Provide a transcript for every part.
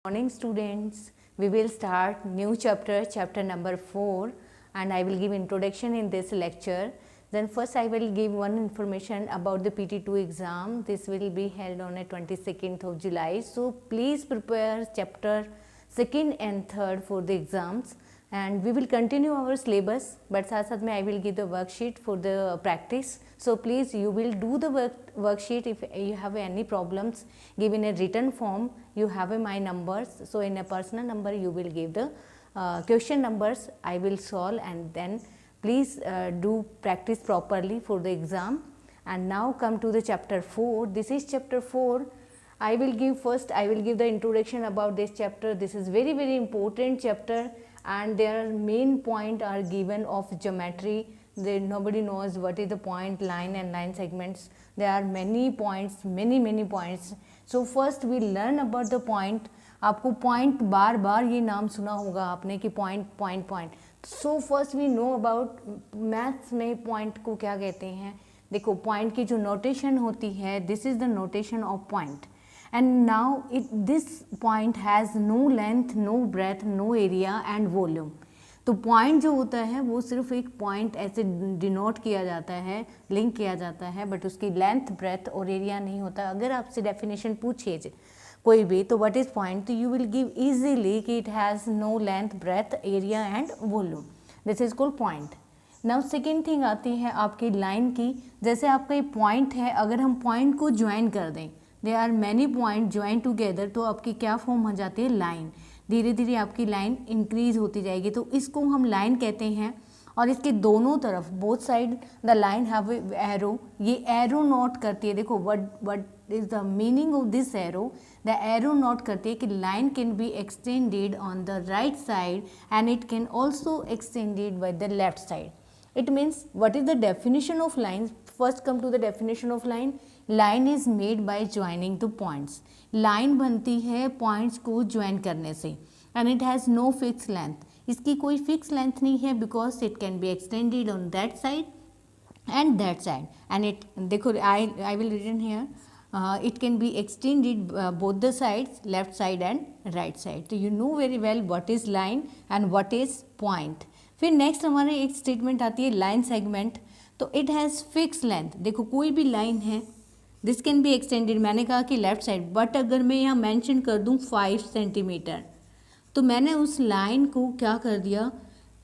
Morning students, we will start new chapter number 4, and I will give introduction in this lecture. Then first I will give one information about the PT2 exam. This will be held on a 22nd of July. So please prepare chapter 2nd and 3rd for the exams, and we will continue our syllabus, but साथ साथ में I will give the worksheet for the practice. So please you will do the worksheet. If you have any problems, give in a written form. You have my numbers, so in a personal number you will give the question numbers. I will solve, and then please do practice properly for the exam. And now come to the chapter 4. This is chapter 4. I will give the introduction about this chapter. This is very important chapter, and their main point are given of geometry. Nobody knows what is the point, line and line segments. There are many points, many points. So first we learn about the point. आपको point बार बार ये नाम सुना होगा आपने कि point. So first we know about maths में point को क्या कहते हैं. देखो point की जो notation होती है, this is the notation of point. And now this point has no length, no breadth, no area and volume. तो पॉइंट जो होता है वो सिर्फ एक पॉइंट ऐसे डिनोट किया जाता है, लिंक किया जाता है, बट उसकी लेंथ, ब्रेथ और एरिया नहीं होता. अगर आपसे डेफिनेशन पूछे कोई भी, तो व्हाट इज पॉइंट, तो यू विल गिव इजीली कि it has no length, breadth, area and volume. This is called point. Now second thing आती है आपकी लाइन की. जैसे आपका ये पॉइंट है, अगर हम पॉइंट को ज्वाइन कर दें, they are many point join together, तो आपकी क्या फॉर्म हो जाती है, लाइन. धीरे धीरे आपकी लाइन इंक्रीज होती जाएगी, तो इसको हम लाइन कहते हैं. और इसके दोनों तरफ, both side the line have arrow. ये एरो नोट करती है. देखो what is the meaning of this arrow. The arrow note करती है कि line can be extended on the right side and it can also extended by the left side. It means what is the definition of lines? First come to the definition of line. Line is made by joining the points. Line बनती है points को join करने से, and it has no fixed length. इसकी कोई fixed length नहीं है because it can be extended on that side and that side. And it देखो I will written here. It can be extended both the sides, left side and right side. So you know very well what is line and what is point. फिर next हमारे एक statement आती है line segment. तो it has fix length. देखो कोई भी line है, दिस कैन बी एक्सटेंडेड. मैंने कहा कि लेफ्ट साइड, बट अगर मैं यहाँ मेंशन कर दूँ 5 सेंटीमीटर, तो मैंने उस लाइन को क्या कर दिया,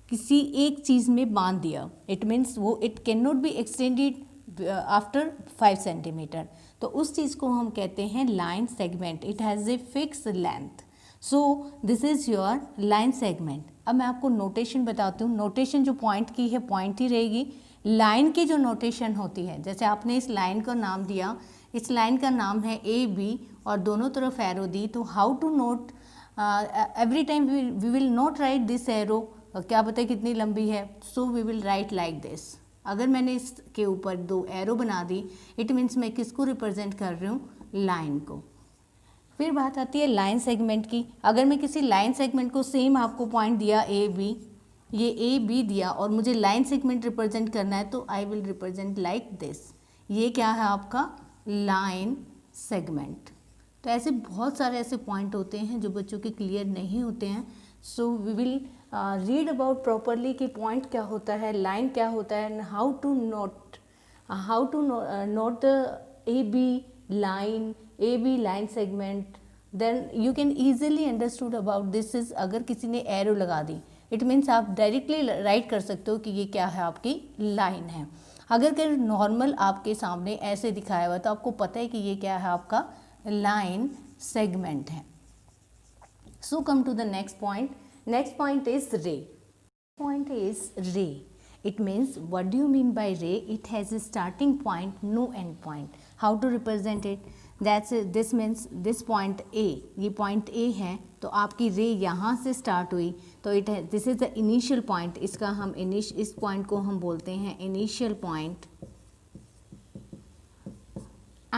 किसी एक चीज़ में बांध दिया. इट मीन्स वो it can not be extended after 5 centimetre. तो उस चीज़ को हम कहते हैं line segment. It has a fix length. So this is your line segment. अब मैं आपको नोटेशन बताती हूँ. नोटेशन जो पॉइंट की है, पॉइंट ही रहेगी. लाइन की जो नोटेशन होती है, जैसे आपने इस लाइन का नाम दिया, इस लाइन का नाम है ए बी और दोनों तरफ एरो दी. तो how to note, every time we will not write this arrow, क्या पता कितनी लंबी है. So we will write like this. अगर मैंने इसके ऊपर 2 एरो बना दी, इट मीन्स मैं किसको रिप्रेजेंट कर रही हूँ, लाइन को. फिर बात आती है लाइन सेगमेंट की. अगर मैं किसी लाइन सेगमेंट को सेम आपको पॉइंट दिया ए बी, ये ए बी दिया और मुझे लाइन सेगमेंट रिप्रेजेंट करना है, तो I will represent like this. ये क्या है आपका लाइन सेगमेंट. तो ऐसे बहुत सारे ऐसे पॉइंट होते हैं जो बच्चों के क्लियर नहीं होते हैं. So we will read about properly कि पॉइंट क्या होता है, लाइन क्या होता है, and how to note the A B line, AB line segment. Then you can easily understood about this is, अगर किसी ने एरो लगा दी, इट मीन्स आप डायरेक्टली राइट कर सकते हो कि ये क्या है, आपकी लाइन है. अगर कर नॉर्मल आपके सामने ऐसे दिखाया हुआ, तो आपको पता है कि ये क्या है, आपका लाइन सेगमेंट है. So come to the next point. Next point is ray. Point is ray. It means, what do you mean by ray? It has a starting point, no end point. How to represent it? This means this point A, ये point A है, तो आपकी रे यहाँ से start हुई, तो it है, this is the initial point. इसका हम इस point को हम बोलते हैं initial point,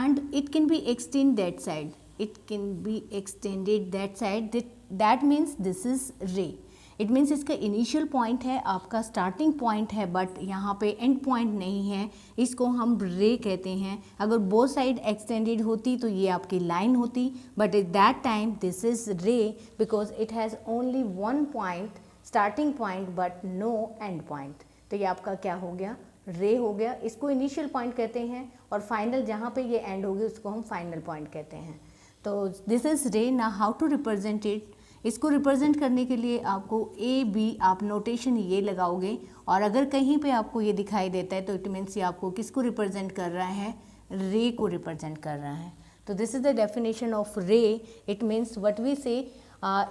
and it can be extended that side. It can be extended that side. That means this is ray. It means इसका इनिशियल पॉइंट है, आपका स्टार्टिंग पॉइंट है, बट यहाँ पे एंड पॉइंट नहीं है, इसको हम रे कहते हैं। अगर बोथ साइड एक्सटेंडेड होती तो ये आपकी लाइन होती, but at that time this is ray because it has only one point starting point but no end point. तो ये आपका क्या हो गया, रे हो गया। इसको इनिशियल पॉइंट कहते हैं और फाइनल जहाँ पे ये एंड होगी उसको हम फाइनल पॉइंट कहते हैं। तो दिस इज रे। ना हाउ टू रिप्रेजेंट इट, इसको रिप्रेजेंट करने के लिए आपको ए बी आप नोटेशन ये लगाओगे, और अगर कहीं पे आपको ये दिखाई देता है तो इट मीन्स ये आपको किसको रिप्रेजेंट कर रहा है, रे को रिप्रेजेंट कर रहा है। तो this is the definition of ray. It means what we say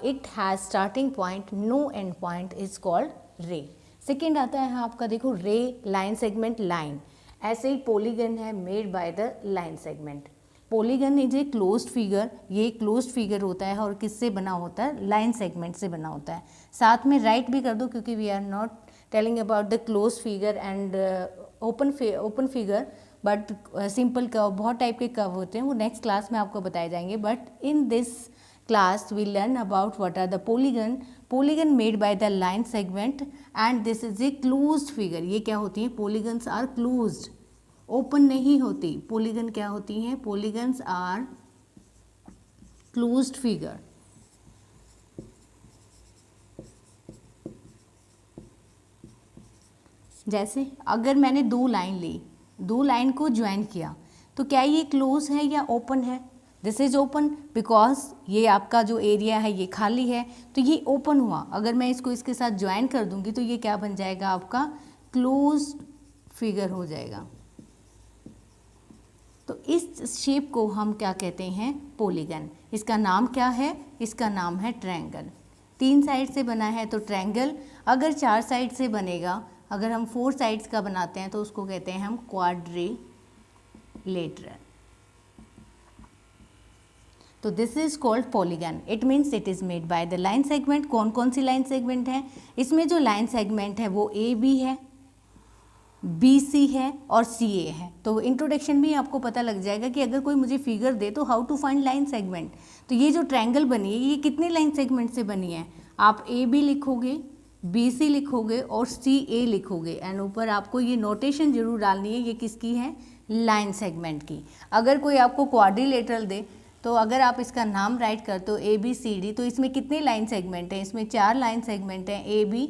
it has starting point no end point is called ray. Second आता है आपका, देखो रे लाइन सेगमेंट लाइन। ऐसे ही पॉलीगन है made by the line segment. Polygon is a closed figure, ये closed figure होता है और किससे बना होता है, लाइन सेगमेंट से बना होता है। साथ में राइट भी कर दो क्योंकि we are not telling about the closed figure and open figure, but simple curve, बहुत टाइप के कर्व होते हैं, वो नेक्स्ट क्लास में आपको बताए जाएंगे। But in this class we learn about what are the polygon made by the line segment and this is a closed figure। ये क्या होती है, polygons are closed, ओपन नहीं होती। polygon क्या होती हैं, polygons are closed figure। जैसे अगर मैंने दो लाइन ली, दो लाइन को ज्वाइन किया, तो क्या ये क्लोज है या ओपन है, दिस इज ओपन बिकॉज ये आपका जो एरिया है ये खाली है, तो ये ओपन हुआ। अगर मैं इसको इसके साथ ज्वाइन कर दूंगी तो ये क्या बन जाएगा, आपका क्लोज्ड फिगर हो जाएगा। तो इस शेप को हम क्या कहते हैं, पॉलीगन। इसका नाम क्या है, इसका नाम है ट्रायंगल। 3 साइड से बना है तो ट्रायंगल, अगर 4 साइड से बनेगा, अगर हम 4 साइड्स का बनाते हैं तो उसको कहते हैं हम क्वाड्रिलेटरल। तो this is called polygon. It means it is made by the line segment. कौन कौन सी लाइन सेगमेंट है, इसमें जो लाइन सेगमेंट है वो ए बी है, बी सी है और सी ए है। तो इंट्रोडक्शन में आपको पता लग जाएगा कि अगर कोई मुझे फिगर दे तो how to find line segment. तो ये जो ट्रायंगल बनी है ये कितनी लाइन सेगमेंट से बनी है, आप ए बी लिखोगे, बी सी लिखोगे और सी ए लिखोगे, एंड ऊपर आपको ये नोटेशन जरूर डालनी है, ये किसकी है, लाइन सेगमेंट की। अगर कोई आपको क्वाड्रिलेटरल दे तो अगर आप इसका नाम राइट करते हो ए बी सी डी, तो इसमें कितने लाइन सेगमेंट हैं, इसमें 4 लाइन सेगमेंट हैं, A B,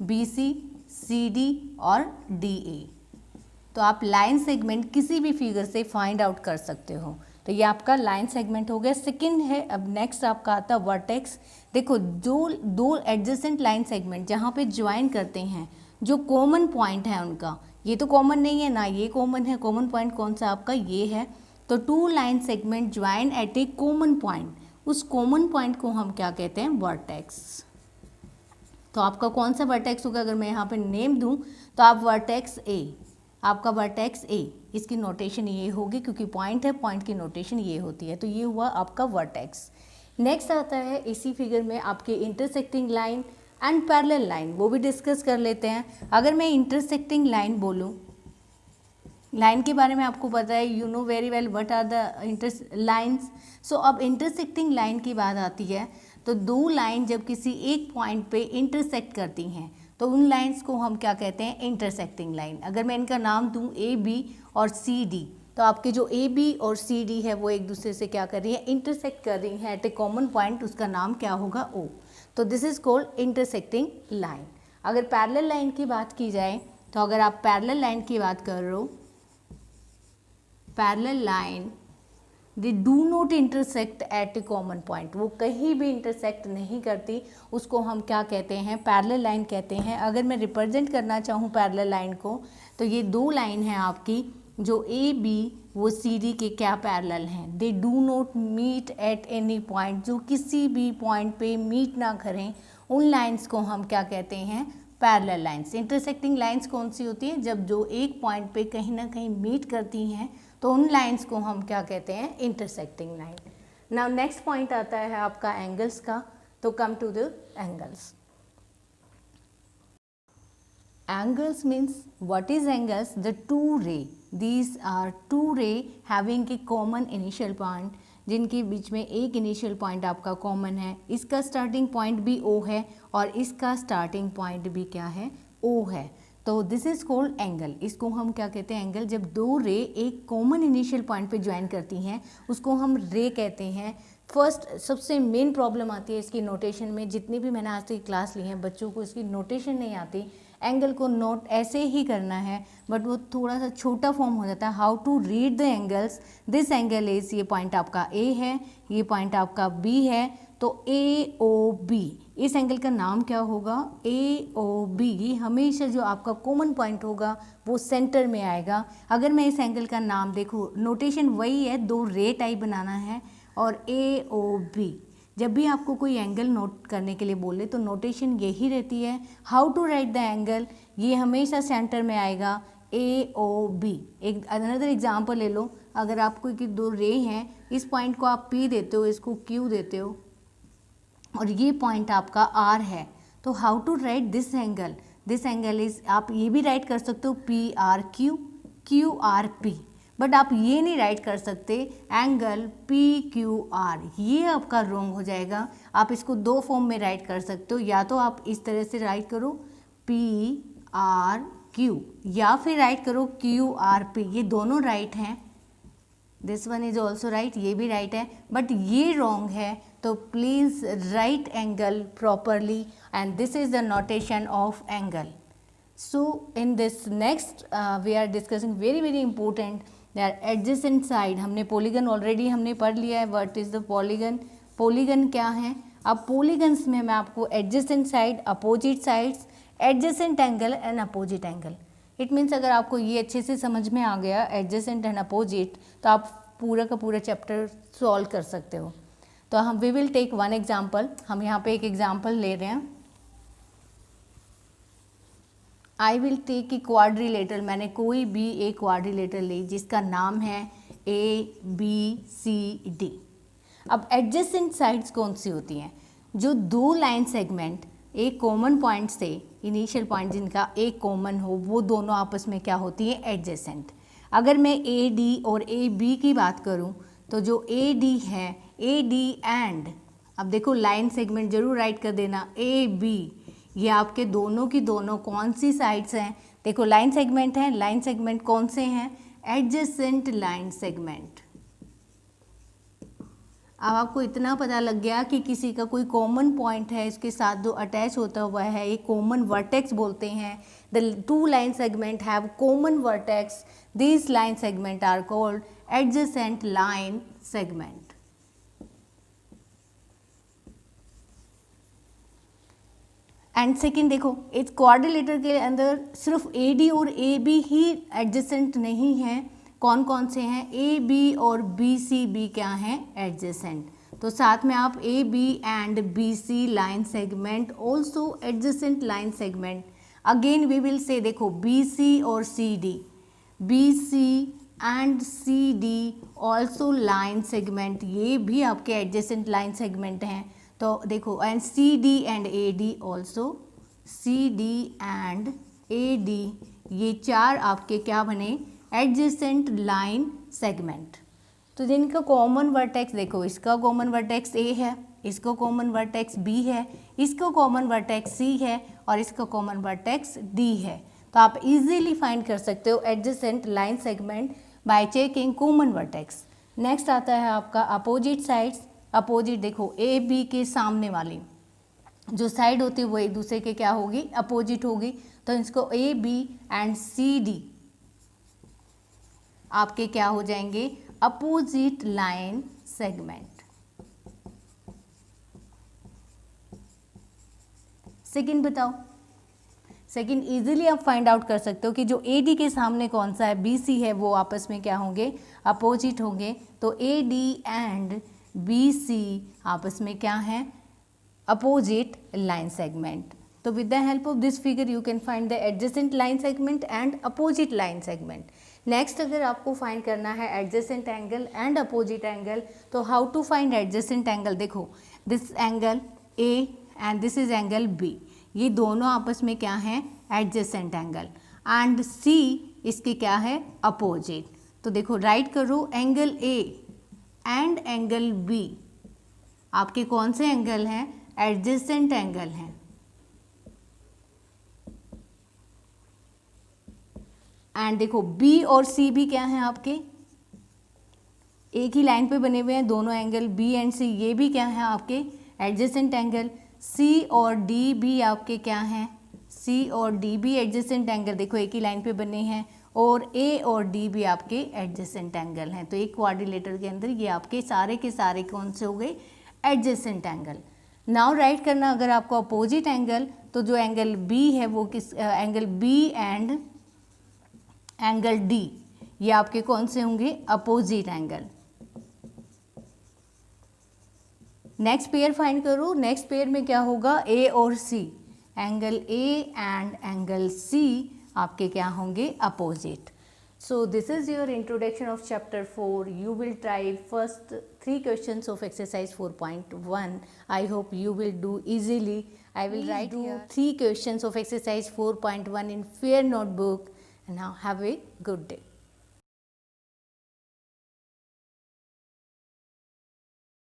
B C, C D और डी ए। तो आप लाइन सेगमेंट किसी भी फिगर से फाइंड आउट कर सकते हो। तो ये आपका लाइन सेगमेंट हो गया। सेकंड है, अब नेक्स्ट आपका आता है वर्टेक्स। देखो जो दो एडजेसेंट लाइन सेगमेंट जहाँ पे ज्वाइन करते हैं, जो कॉमन पॉइंट है उनका, ये तो कॉमन नहीं है ना, ये कॉमन है, कॉमन पॉइंट कौन सा आपका, ये है। तो 2 line segment join at A common point, उस कॉमन पॉइंट को हम क्या कहते हैं, वर्टेक्स। तो आपका कौन सा वर्टेक्स होगा, अगर मैं यहाँ पे नेम दूँ तो आप वर्टेक्स ए, आपका वर्टेक्स ए, इसकी नोटेशन ये होगी क्योंकि पॉइंट है, पॉइंट की नोटेशन ये होती है। तो ये हुआ आपका वर्टेक्स। नेक्स्ट आता है इसी फिगर में आपके intersecting line and parallel line, वो भी डिस्कस कर लेते हैं। अगर मैं इंटरसेक्टिंग लाइन बोलूँ, लाइन के बारे में आपको पता है, you know very well what are the lines. So अब इंटरसेक्टिंग लाइन की बात आती है, तो 2 लाइन जब किसी एक पॉइंट पे इंटरसेक्ट करती हैं तो उन लाइंस को हम क्या कहते हैं, इंटरसेक्टिंग लाइन। अगर मैं इनका नाम दूं ए बी और सी डी, तो आपके जो ए बी और सी डी है वो एक दूसरे से क्या कर रही है, इंटरसेक्ट कर रही है एट ए कॉमन पॉइंट, उसका नाम क्या होगा, ओ। तो this is called intersecting line. अगर पैरेलल लाइन की बात की जाए, तो अगर आप पैरेलल लाइन की बात कर रहे हो, parallel line they do not intersect at A common point, वो कहीं भी इंटरसेक्ट नहीं करती, उसको हम क्या कहते हैं, पैरेलल लाइन कहते हैं। अगर मैं रिप्रेजेंट करना चाहूँ पैरेलल लाइन को, तो ये 2 लाइन हैं आपकी, जो ए बी वो सी डी के क्या पैरेलल हैं, they do not meet at any point, जो किसी भी पॉइंट पे मीट ना करें, उन लाइन्स को हम क्या कहते हैं, पैरेलल लाइन्स। इंटरसेक्टिंग लाइन्स कौन सी होती हैं, जब जो एक पॉइंट पे कहीं ना कहीं मीट करती हैं, तो उन लाइंस को हम क्या कहते हैं, intersecting line. Now next point आता है आपका एंगल्स का। तो come to the angles. Angles means what is angles, the 2 ray, these are 2 ray having a common initial point जिनके बीच में एक इनिशियल पॉइंट आपका कॉमन है, इसका स्टार्टिंग पॉइंट भी O है और इसका स्टार्टिंग पॉइंट भी क्या है, O है, तो दिस इज कॉल्ड एंगल। इसको हम क्या कहते हैं, एंगल। जब दो रे एक कॉमन इनिशियल पॉइंट पे ज्वाइन करती हैं उसको हम रे कहते हैं। फर्स्ट सबसे मेन प्रॉब्लम आती है इसकी नोटेशन में। जितनी भी मैंने आज तक क्लास ली है बच्चों को इसकी नोटेशन नहीं आती। एंगल को नोट ऐसे ही करना है बट वो थोड़ा सा छोटा फॉर्म हो जाता है। How to read the angles, this angle is, ये पॉइंट आपका A है, ये पॉइंट आपका B है, तो AOB, इस एंगल का नाम क्या होगा, AOB। ये हमेशा जो आपका कॉमन पॉइंट होगा वो सेंटर में आएगा। अगर मैं इस एंगल का नाम देखो, नोटेशन वही है, दो रे टाइप बनाना है और AOB। जब भी आपको कोई एंगल नोट करने के लिए बोले तो नोटेशन यही रहती है, how to write the angle, ये हमेशा सेंटर में आएगा, AOB। एक अनदर एग्जांपल ले लो, अगर आपको कि दो रे हैं, इस पॉइंट को आप P देते हो, इसको Q देते हो और ये पॉइंट आपका R है, तो how to write this angle, this angle is, आप ये भी राइट कर सकते हो PRQ, QRP, बट आप ये नहीं राइट कर सकते एंगल PQR, ये आपका रॉन्ग हो जाएगा। आप इसको दो फॉर्म में राइट कर सकते हो, या तो आप इस तरह से राइट करो PRQ या फिर राइट करो QRP, ये दोनों राइट हैं। This one is also right, ये भी राइट है, बट ये रॉन्ग है, तो please right angle properly and this is the notation of angle. So in this next we are discussing very important, they are adjacent side। हमने polygon already हमने पढ़ लिया है, what is the polygon, polygon क्या है। अब polygons में मैं आपको adjacent side, opposite sides, adjacent angle and opposite angle, it means अगर आपको ये अच्छे से समझ में आ गया adjacent and opposite, तो आप पूरा का पूरा चैप्टर सॉल्व कर सकते हो। तो हम we will take one example, हम यहाँ पे एक एग्जाम्पल ले रहे हैं। I will take a quadrilateral, मैंने कोई भी एक क्वाड्रिलेटरल ली जिसका नाम है ABCD। अब एडजेसेंट साइड्स कौन सी होती हैं, जो दो लाइन सेगमेंट एक कॉमन पॉइंट से, इनिशियल पॉइंट जिनका एक कॉमन हो, वो दोनों आपस में क्या होती है, एडजेसेंट। अगर मैं AD और AB की बात करूं तो जो AD है, AD एंड, अब देखो लाइन सेगमेंट जरूर राइट कर देना, AB, ये आपके दोनों की दोनों कौन सी साइड्स हैं, देखो लाइन सेगमेंट है, लाइन सेगमेंट कौन से हैं, एडजेसेंट लाइन सेगमेंट। अब आपको इतना पता लग गया कि किसी का कोई कॉमन पॉइंट है, इसके साथ जो अटैच होता हुआ है, ये कॉमन वर्टेक्स बोलते हैं। The two line segment have common vertex, these line segment are called adjacent line segment. And second देखो, इस क्वाड्रिलेटर के अंदर सिर्फ AD और AB ही एडजेसेंट नहीं हैं, कौन कौन से हैं, AB और BC भी क्या हैं, एडजेसेंट। तो साथ में आप AB and BC line segment also adjacent line segment. Again we will say, देखो BC और CD, BC and CD also line segment, ये भी आपके एडजेसेंट लाइन सेगमेंट हैं। तो देखो, and CD and AD also, CD and AD, ये चार आपके क्या बने, एडजेसेंट लाइन सेगमेंट। तो जिनका कॉमन वर्टेक्स, देखो इसका कॉमन वर्टेक्स A है, इसका कॉमन वर्टेक्स B है, इसका कॉमन वर्टेक्स C है और इसका कॉमन वर्टेक्स D है। तो आप इजीली फाइंड कर सकते हो adjacent line segment bye checking common vertex. Next आता है आपका अपोजिट साइड्स। अपोजिट देखो, AB के सामने वाली जो साइड होती है वो एक दूसरे के क्या होगी, अपोजिट होगी। तो इसको AB एंड CD आपके क्या हो जाएंगे, अपोजिट लाइन सेगमेंट। सेकंड बताओ, सेकंड इजीली आप फाइंड आउट कर सकते हो कि जो AD के सामने कौन सा है, BC है, वो आपस में क्या होंगे, अपोजिट होंगे। तो AD एंड BC आपस में क्या है, अपोजिट लाइन सेगमेंट। तो with the help of this figure you can find the adjacent line segment and opposite line segment. Next अगर आपको फाइंड करना है adjacent angle and opposite angle, तो how to find adjacent angle, देखो this angle A and this is angle B, ये दोनों आपस में क्या है, एडजेसेंट एंगल, एंड C इसके क्या है, अपोजिट। तो देखो राइट करो, angle A and angle B आपके कौन से एंगल हैं? एडजेसेंट एंगल हैं। एंड देखो बी और सी भी क्या हैं आपके? एक ही लाइन पे बने हुए हैं दोनों एंगल बी एंड सी, ये भी क्या है आपके? Adjacent angle. सी और डी भी आपके क्या हैं? सी और डी भी एडजेसेंट एंगल, देखो एक ही लाइन पे बने हैं। और ए और डी भी आपके एडजेसेंट एंगल हैं। तो एक क्वाड्रिलेटरल के अंदर ये आपके सारे के सारे कौन से हो गए? Adjacent angle. नाउ राइट करना अगर आपको अपोजिट एंगल, तो जो एंगल बी है वो किस angle B and angle D, ये आपके कौन से होंगे? Opposite angle. Next pair find करो। नेक्स्ट पेयर में क्या होगा? ए और C, angle A and angle C आपके क्या होंगे? Opposite. So this is your introduction of chapter 4. You will try first 3 questions of exercise 4.1. I hope you will do easily. I will write here 3 questions of exercise 4.1 in fair notebook. And now have a good day.